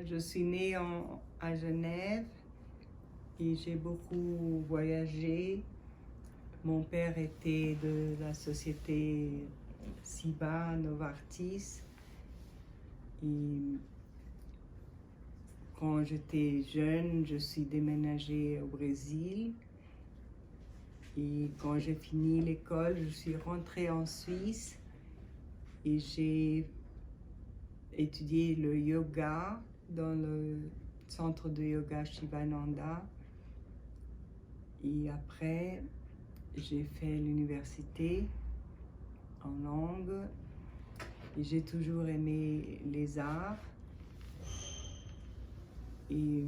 Je suis née à Genève et j'ai beaucoup voyagé. Mon père était de la société Ciba Novartis et quand j'étais jeune, je suis déménagée au Brésil et quand j'ai fini l'école, je suis rentrée en Suisse et j'ai étudié le yoga dans le centre de yoga Shivananda. Et après, j'ai fait l'université en langue et j'ai toujours aimé les arts. Et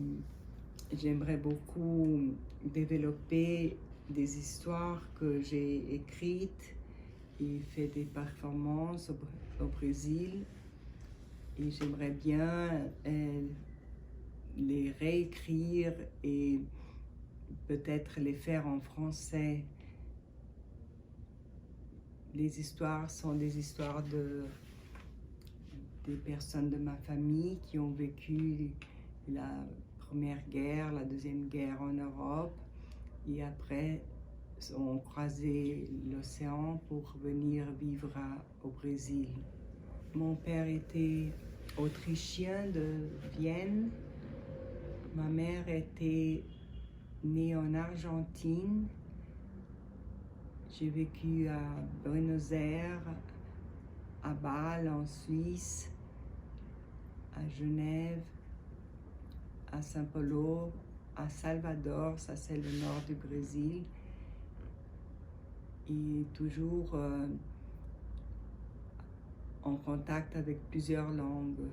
j'aimerais beaucoup développer des histoires que j'ai écrites et fait des performances au Brésil. Et j'aimerais bien les réécrire et peut-être les faire en français. Les histoires sont des histoires des personnes de ma famille qui ont vécu la Première Guerre, la Deuxième Guerre en Europe et après ont croisé l'océan pour venir vivre au Brésil. Mon père était autrichien de Vienne. Ma mère était née en Argentine. J'ai vécu à Buenos Aires, à Bâle en Suisse, à Genève, à São Paulo, à Salvador, ça c'est le nord du Brésil, et toujours en contact avec plusieurs langues.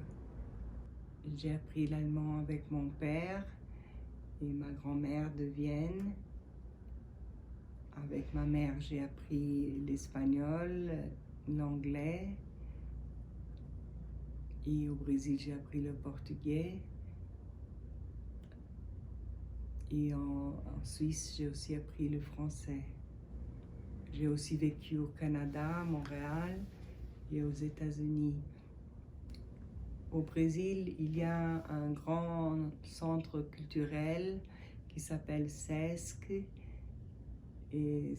J'ai appris l'allemand avec mon père et ma grand-mère de Vienne. Avec ma mère, j'ai appris l'espagnol, l'anglais. Et au Brésil, j'ai appris le portugais. Et en Suisse, j'ai aussi appris le français. J'ai aussi vécu au Canada, à Montréal et aux États-Unis. Au Brésil, il y a un grand centre culturel qui s'appelle SESC. Et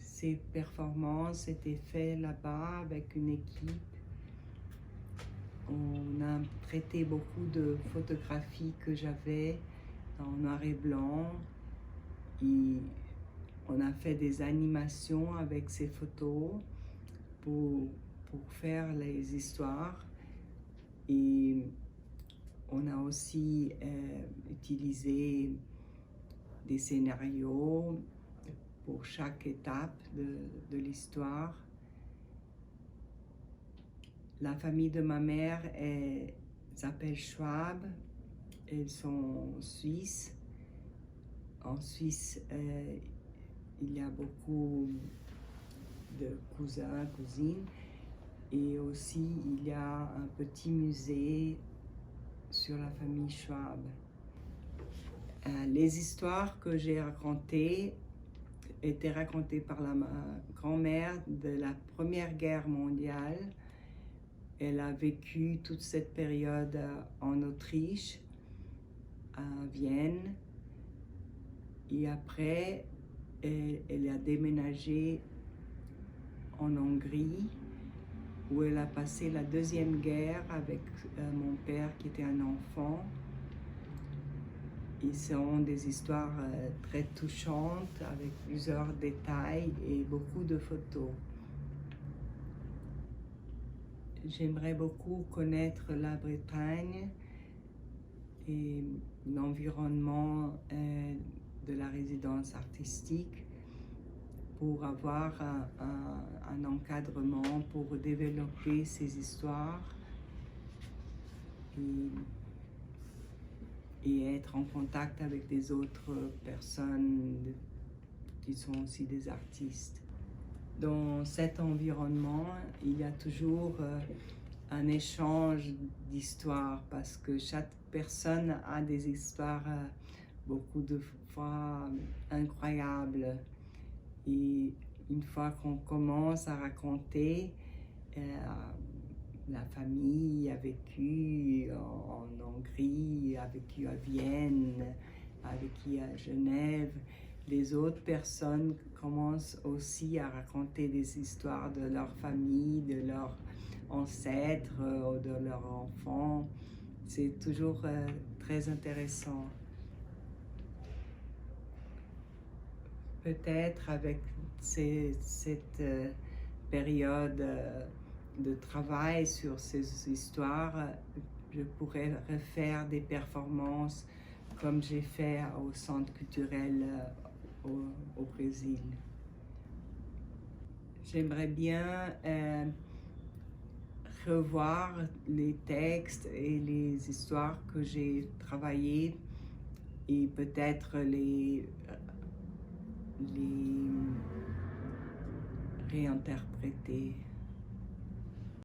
ces performances étaient faites là-bas avec une équipe. On a traité beaucoup de photographies que j'avais en noir et blanc. Et on a fait des animations avec ces photos pour faire les histoires. Et on a aussi utilisé des scénarios pour chaque étape de l'histoire. La famille de ma mère s'appelle Schwab. Elles sont suisses. En Suisse, il y a beaucoup de cousins, cousines. Et aussi, il y a un petit musée sur la famille Schwab. Les histoires que j'ai racontées étaient racontées par ma grand-mère de la Première Guerre mondiale. Elle a vécu toute cette période en Autriche, à Vienne. Et après, elle a déménagé en Hongrie, où elle a passé la Deuxième Guerre avec mon père qui était un enfant. Et ce sont des histoires très touchantes avec plusieurs détails et beaucoup de photos. J'aimerais beaucoup connaître la Bretagne et l'environnement de la résidence artistique pour avoir un encadrement pour développer ces histoires et être en contact avec des autres personnes qui sont aussi des artistes. Dans cet environnement, il y a toujours un échange d'histoires parce que chaque personne a des histoires beaucoup de fois incroyables. Et une fois qu'on commence à raconter, la famille a vécu en Hongrie, a vécu à Vienne, a vécu à Genève. Les autres personnes commencent aussi à raconter des histoires de leur famille, de leurs ancêtres, de leurs enfants. C'est toujours très intéressant. Peut-être avec cette période de travail sur ces histoires, je pourrais refaire des performances comme j'ai fait au Centre culturel au Brésil. J'aimerais bien revoir les textes et les histoires que j'ai travaillées et peut-être les réinterpréter.